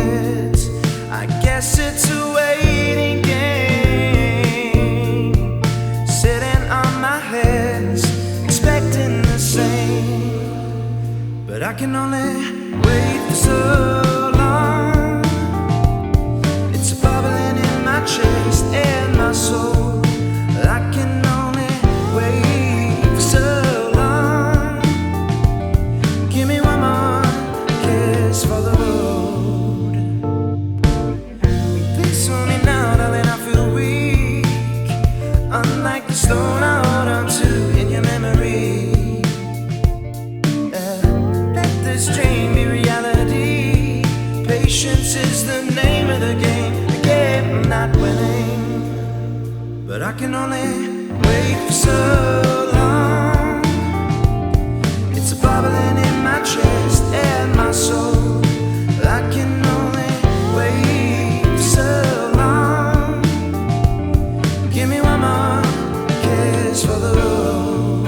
it. I guess it's a waiting game, sitting on my hands, expecting the same. But I can only wait for so long. It's bubbling in my chest and my soul. I can only wait for so long. Give me one more kiss for the road. Please hold me now, darling, I feel weak, unlike the stone I hold on to in your memory. Let this dream be reality. Patience is the name of the game. Again, I'm not winning, but I can only wait for so long. It's a bubbling in my chest and my soul. I can only wait for so long. Give me one more kiss for the road.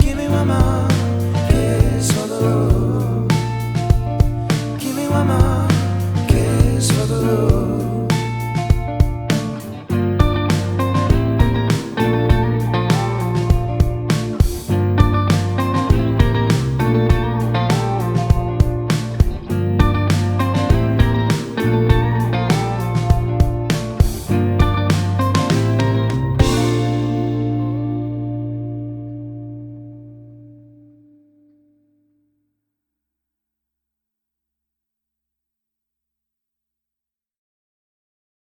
Give me one more